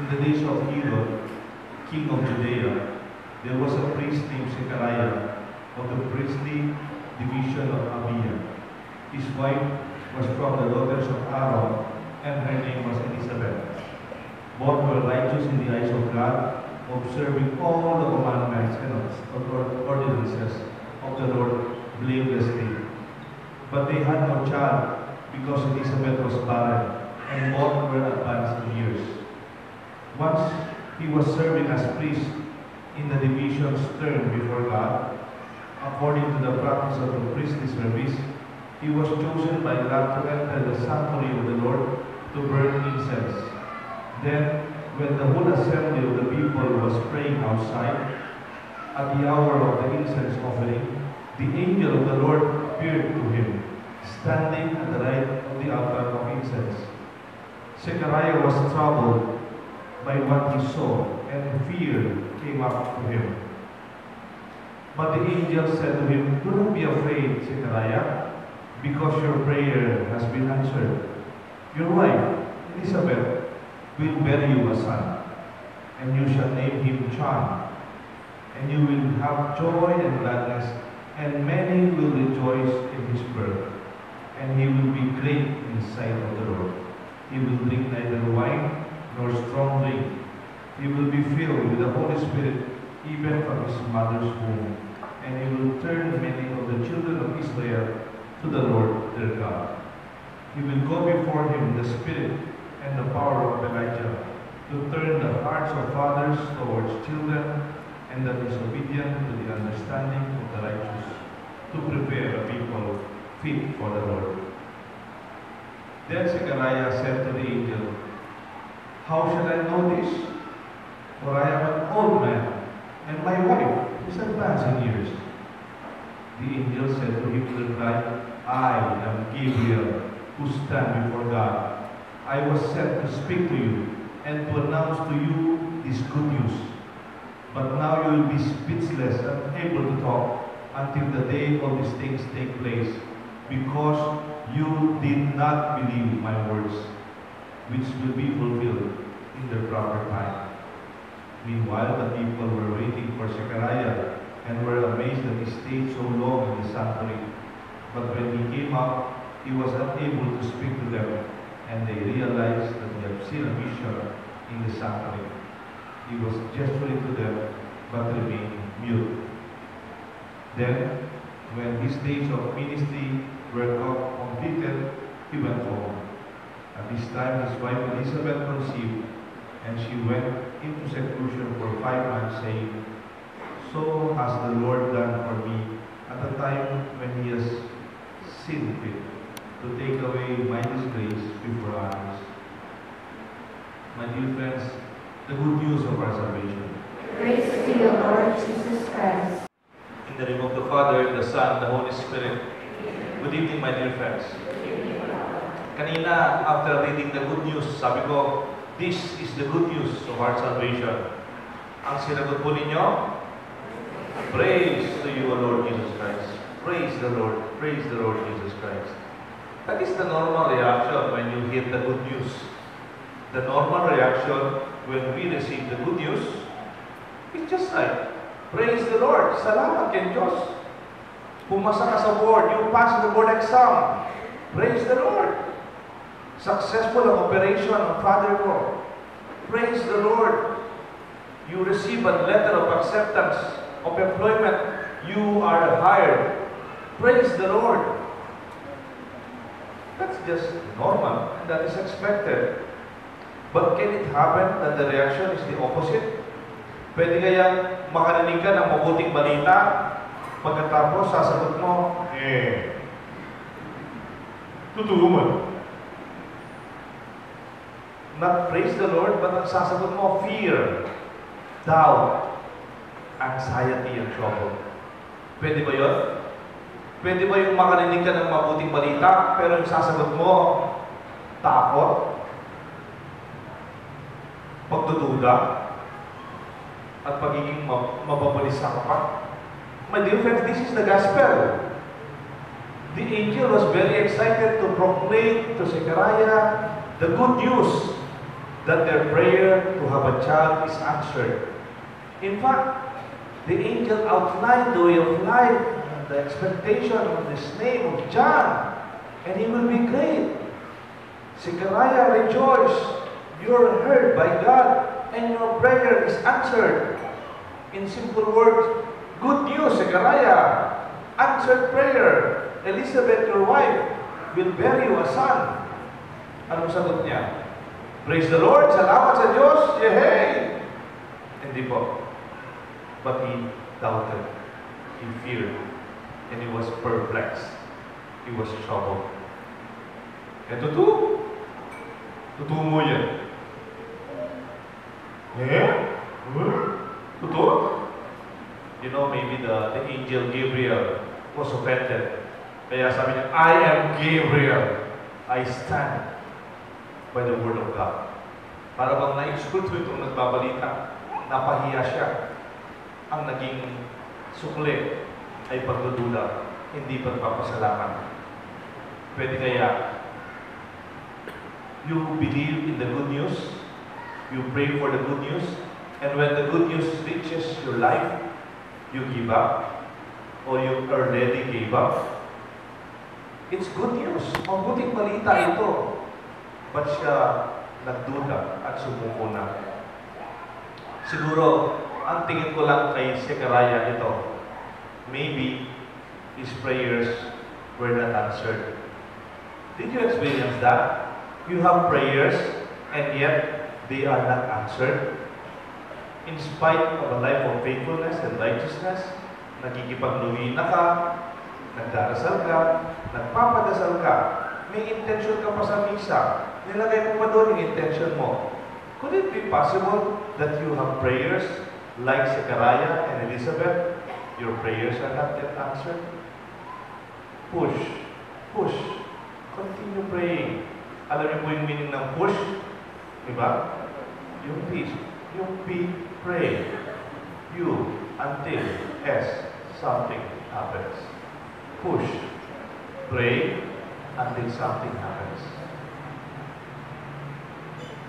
In the days of Herod, king of Judea, there was a priest named Zechariah of the priestly division of Abia. His wife was from the daughters of Aaron, and her name was Elizabeth. Both were righteous in the eyes of God, observing all the commandments and ordinances of the Lord blamelessly. But they had no child, because Elizabeth was barren, and both were advanced in years. Once he was serving as priest in the division's term before God. According to the practice of the priestly service, he was chosen by God to enter the sanctuary of the Lord to burn incense. Then, when the whole assembly of the people was praying outside, at the hour of the incense offering, the angel of the Lord appeared to him, standing at the right of the altar of incense. Zechariah was troubled by what he saw, and fear came up to him. But the angel said to him, "Do not be afraid, Zechariah, because your prayer has been answered. Your wife, Elizabeth, will bear you a son, and you shall name him John. And you will have joy and gladness, and many will rejoice in his birth. And he will be great in the sight of the Lord. He will drink neither wine nor strong drink. He will be filled with the Holy Spirit even from his mother's womb. And he will turn many of the children of Israel to the Lord their God. He will go before him in the spirit and the power of Elijah, to turn the hearts of fathers towards children, and the disobedient to the understanding of the righteous, to prepare a people fit for the Lord." Then Zechariah said to the angel, "How shall I know this? For I am an old man, and my wife is advanced in years." The angel said to him in reply, "I am Gabriel, who stand before God. I was sent to speak to you and to announce to you this good news. But now you will be speechless and unable to talk until the day all these things take place, because you did not believe my words, which will be fulfilled in their proper time." Meanwhile, the people were waiting for Zechariah and were amazed that he stayed so long in the sanctuary. But when he came out, he was unable to speak to them, and they realized that he had seen a vision in the sanctuary. He was gesturing to them, but remained mute. Then, when his days of ministry were completed, he went home. At this time, his wife Elizabeth conceived, and she went into seclusion for 5 months, saying, "So has the Lord done for me at the time when he has seen fit to take away my disgrace before others." My dear friends, the good news of our salvation. Praise to you, Lord Jesus Christ. In the name of the Father, the Son, the Holy Spirit. Good evening, my dear friends. Kanina, after reading the good news, sabi ko, this is the good news of our salvation. Ang sinagot po ninyo, praise to you, O Lord Jesus Christ. Praise the Lord Jesus Christ. That is the normal reaction when you hear the good news. The normal reaction when we receive the good news, it's just like, praise the Lord, salamat kay Diyos. Pumasa ka sa board, you pass the board exam. Praise the Lord. Successful ang operation ng father ko. Praise the Lord. You receive a letter of acceptance of employment. You are hired. Praise the Lord. That's just normal, and that is expected. But can it happen that the reaction is the opposite? Pwede kaya makarinig ka ng mabuting balita, pagkatapos sasagot mo, tutulungan. Not praise the Lord, but ang sasagot mo, fear, doubt, anxiety, and trouble. Pwede ba yun? Pwede ba yung makarinig ka ng mabuting balita, pero yung sasagot mo, takot, pagdududa, at pagiging mababalisa ka pa? My dear friends, this is the gospel. The angel was very excited to proclaim to Zechariah the good news that their prayer to have a child is answered. In fact, the angel outlined the way of life, the expectation of this name of John, and he will be great. Zechariah, rejoice! You are heard by God, and your prayer is answered. In simple words, good news, Zechariah! Answered prayer. Elizabeth, your wife, will bear you a son. Anong sagot niya? Praise the Lord! Salamat sa Diyos! Yehey! Hindi po. But he doubted. He feared. And he was perplexed. He was troubled. Eh, totoo? Totoo mo yan. Eh? Totoo? You know, maybe the angel Gabriel was offended. Kaya sabi niya, I am Gabriel. I stand by the word of God. Para bang na-insulto itong nagbabalita, napahiya siya. Ang naging sukli ay pagdududa, hindi pagpapasalamat. Pwede kaya you believe in the good news, you pray for the good news, and when the good news reaches your life, you give up, or you already gave up. It's good news. Mabuting balita ito. But siya nagduda at sumuko na. Siguro, ang tingin ko lang kay Zechariah ito, maybe his prayers were not answered. Did you experience that? You have prayers and yet they are not answered. In spite of a life of faithfulness and righteousness, nagkikipagluwina ka, nagdarasal ka, nagpapadasal ka, may intention ka pa sa misa, nilagay mo pa doon yung intention mo. Could it be possible that you have prayers like Zechariah and Elizabeth? Your prayers are not yet answered? Push. Push. Continue praying. Alam niyo po yung meaning ng push? Diba? Yung peace. Yung P, pray. You, until S, something happens. Push. Pray until something happens.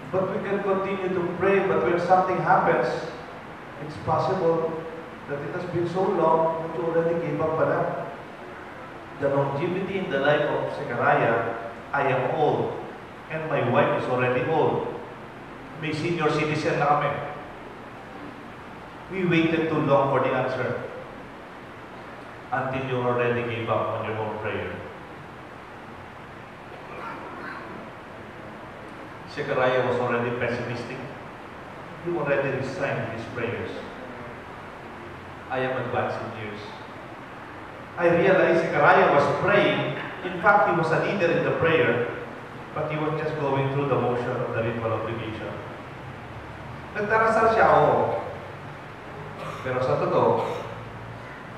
But we can continue to pray, but when something happens, it's possible that it has been so long that you already gave up pala. The longevity in the life of Zechariah, I am old, and my wife is already old. May senior citizen na kami. We waited too long for the answer until you already gave up on your own prayer. Zechariah was already pessimistic. He already resigned his prayers. I am advanced in years. I realized Zechariah was praying. In fact, he was a leader in the prayer, but he was just going through the motion of the ritual obligation. Nagdarasal siya, oo. Pero sa totoo,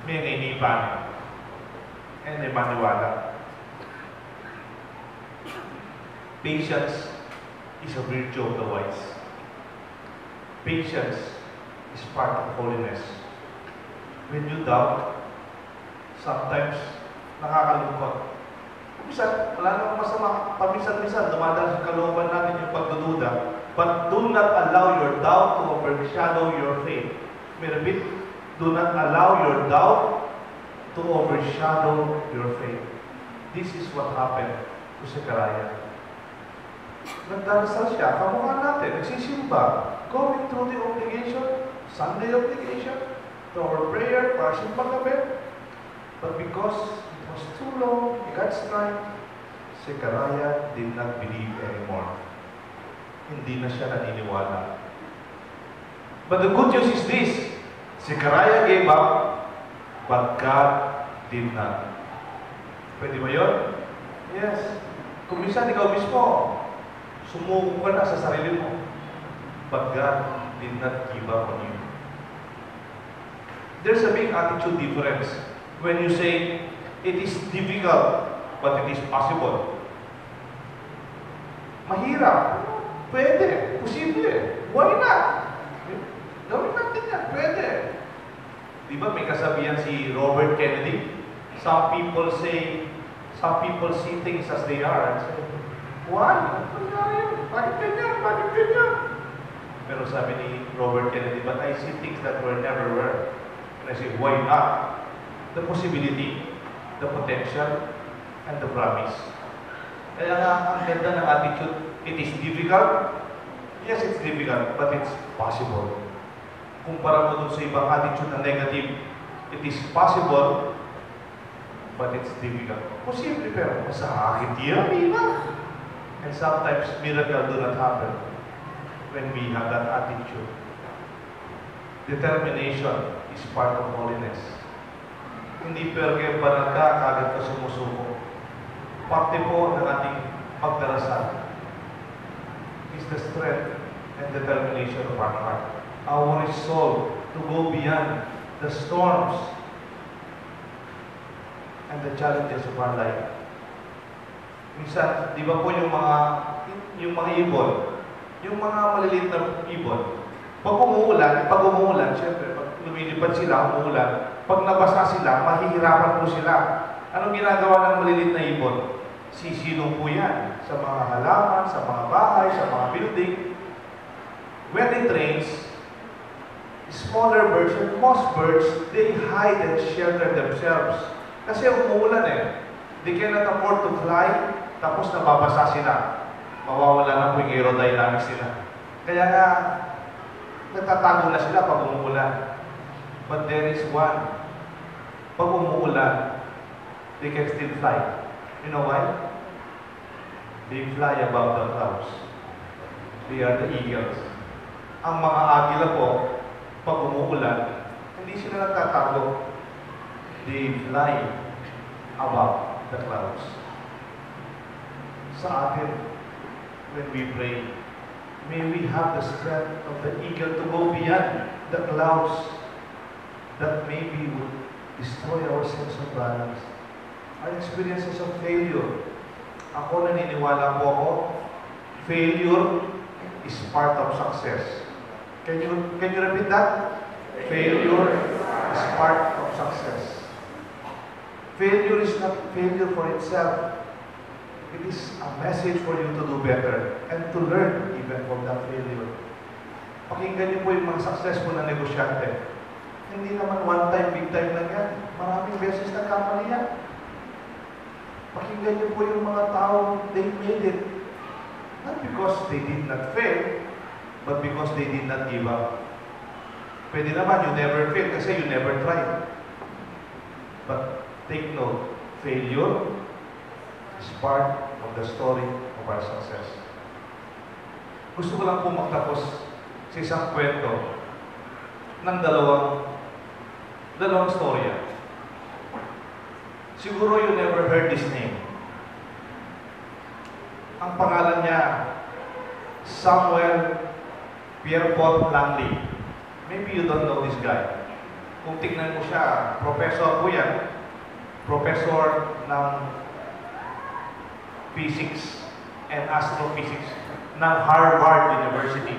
may nainipan and may maniwala. Patience is a virtue of the wise. Patience is part of holiness. When you doubt, sometimes nakakalungkot. Minsan, wala namang masama. Paminsan-minsan, dumadaan sa kalooban natin yung pagdududa. But do not allow your doubt to overshadow your faith. May repeat, do not allow your doubt to overshadow your faith. This is what happened to Zechariah. Nagdarasal siya, kamukha natin, nagsisimba, going through the obligation, Sunday obligation, to our prayer, para simbang gabi. But because it was too long, God's time, Zechariah did not believe anymore. Hindi na siya naniniwala. But the good news is this, Zechariah gave up, but God did not. Pwede ba yun? Yes. Kung minsan ikaw mismo, sumuko ka na sa sarili mo. But God did not give up on you. There's a big attitude difference when you say, it is difficult, but it is possible. Mahirap. Pwede. Posible. Why not? Gawin natin yan. Pwede. Di ba may kasabihan si Robert Kennedy? Some people see things as they are and say, Why? Bakit ganyan? Bakit ganyan? Pero sabi ni Robert Kennedy, but I see things that were never were. And I say, why not? The possibility, the potential, and the promise. Kaya nga, ang ganda ng attitude, it is difficult. Yes, it's difficult, but it's possible. Kumpara mo dun sa ibang attitude na negative, it is possible, but it's difficult. Posible, pero masakit yan, iba. And sometimes, miracles do not happen when we have that attitude. Determination is part of holiness. Hindi perke banal ka, kagad ka sumusuko. Parte po ng ating pagdarasal is the strength and determination of our heart. Our resolve to go beyond the storms and the challenges of our life. Minsan, di ba po yung mga ibon, yung mga maliliit na ibon, pag umuulan, syempre, pag lumilipad sila, umuulan, pag nabasa sila, mahihirapan po sila. Anong ginagawa ng maliliit na ibon? Sisilong po yan sa mga halaman, sa mga bahay, sa mga building. When it rains, smaller birds and most birds, they hide and shelter themselves. Kasi umuulan eh. They cannot afford to fly, tapos nababasa sila. Mawawala na po yung aerodynamics nila. Kaya nga, natatago na sila pag umuulan. But there is one. Pag umuulan, they can still fly. You know why? They fly above the clouds. They are the eagles. Ang mga agila po, pag umuulan, hindi sila nagtatago. They fly above the clouds. Sa atin, when we pray, may we have the strength of the eagle to go beyond the clouds that maybe would destroy our sense of balance. Our experiences of failure. Ako naniniwala po ako, failure is part of success. Can you repeat that? Failure is part of success. Failure is not failure for itself. It is a message for you to do better and to learn even from that failure. Pakinggan niyo po yung mga successful na negosyante. Hindi naman one time, big time lang yan. Maraming beses nagkamali yan. Pakinggan niyo po yung mga tao, they made it. Not because they did not fail, but because they did not give up. Pwede naman, you never fail kasi you never tried. But take note, failure is part of the story of our success. Gusto ko lang po magtapos sa isang kwento ng dalawang storya. Siguro you never heard this name. Ang pangalan niya, Samuel Pierpont Langley. Maybe you don't know this guy. Kung tignan mo siya, professor po yan. Professor ng physics and astrophysics ng Harvard University.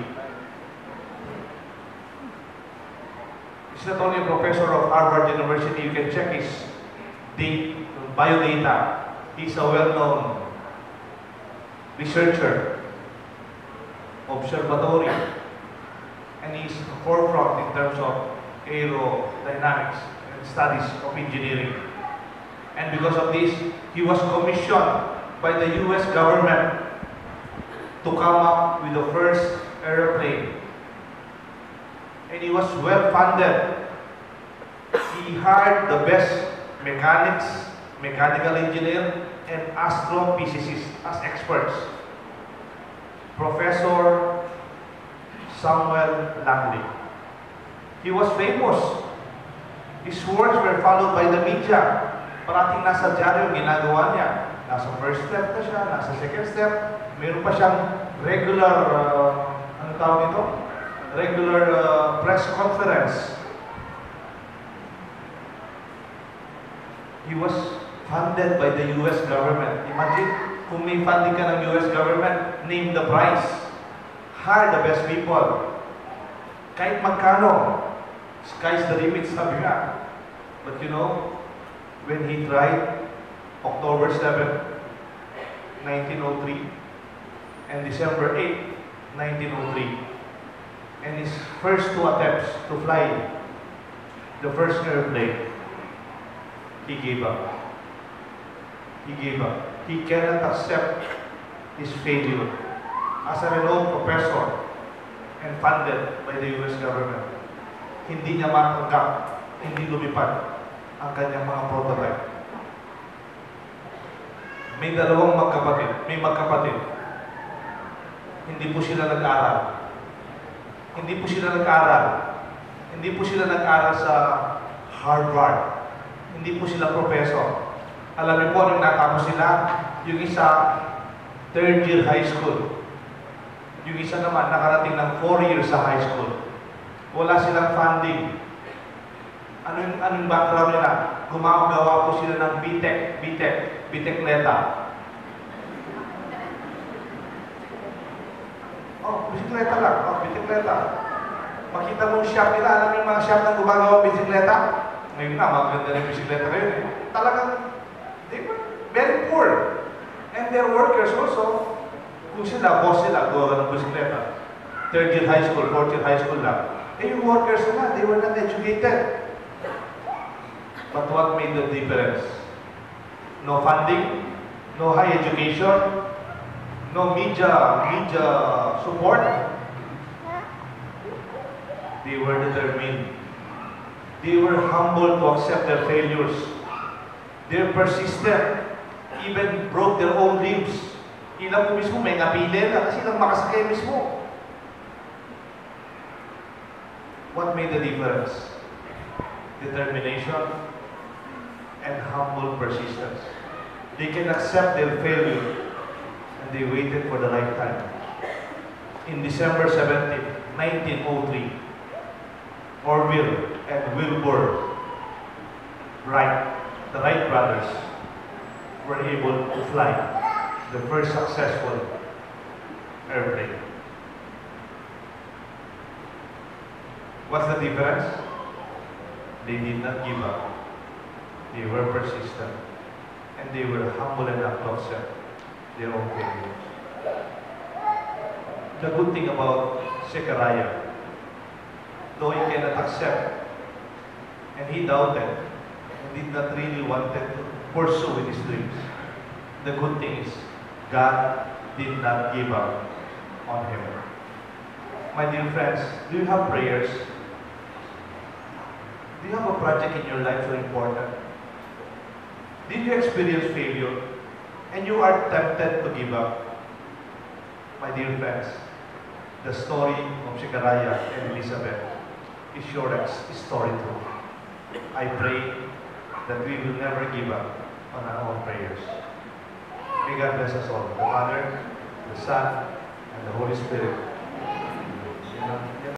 He's not only a professor of Harvard University, you can check his biodata. He's a well-known researcher, observatory, and he's the forefront in terms of aerodynamics and studies of engineering. And because of this, he was commissioned by the US government to come up with the first airplane. And he was well funded. He hired the best mechanics, mechanical engineer, and astrophysicists as experts. Professor Samuel Langley. He was famous. His words were followed by the media. Parating nasa dyaryo ginagawa niya. Nasa first step na siya, nasa second step. Meron pa siyang regular, ano tawag nito? Regular press conference. He was funded by the US government. Imagine, kung may funding ka ng US government, name the price. Hire the best people. Kahit magkano, sky's the limit, sabi nga. But you know, when he tried, October 7, 1903, and December 8, 1903. And his first two attempts to fly the first airplane, he gave up. He gave up. He cannot accept his failure as a renowned professor and funded by the US government. Hindi niya matanggap, hindi lumipad ang kanyang mga prototype. May dalawang magkapatid. Hindi po sila nag-aral. Hindi po sila nag-aral sa Harvard. Hindi po sila professor. Alam niyo po anong natapos sila? Yung isa, third year high school. Yung isa naman, nakarating ng 4 years sa high school. Wala silang funding. Anong background nila? Gumagawa po sila ng bisikleta. Bisikleta lang. Bisikleta. Makita mo yung shop nila. Alam mo yung mga shop na gumagawa ng bisikleta? Ngayon na, maganda na yung bisikleta ngayon eh. Talagang, they were very poor. And their workers also, kung sila, boss sila, gawa ng bisikleta. Third year high school, fourth year high school lang. Eh yung workers nila, they were not educated. But what made the difference? No funding, no high education, no media support. They were determined. They were humble to accept their failures. They were persistent, even broke their own ribs. Ilang po mismo may napili na kasi lang makasakay mismo. What made the difference? Determination and humble persistence. They can accept their failure and they waited for the right time. In December 17, 1903, Orville and Wilbur Wright, the Wright brothers, were able to fly the first successful airplane. What's the difference? They did not give up. They were persistent. And they were humble enough to accept their own failures. The good thing about Zechariah, though he cannot accept, and he doubted, and did not really want to pursue with his dreams, the good thing is, God did not give up on him. My dear friends, do you have prayers? Do you have a project in your life so important? Did you experience failure and you are tempted to give up? My dear friends, the story of Zechariah and Elizabeth is your story too. I pray that we will never give up on our own prayers. May God bless us all, the Father, the Son, and the Holy Spirit.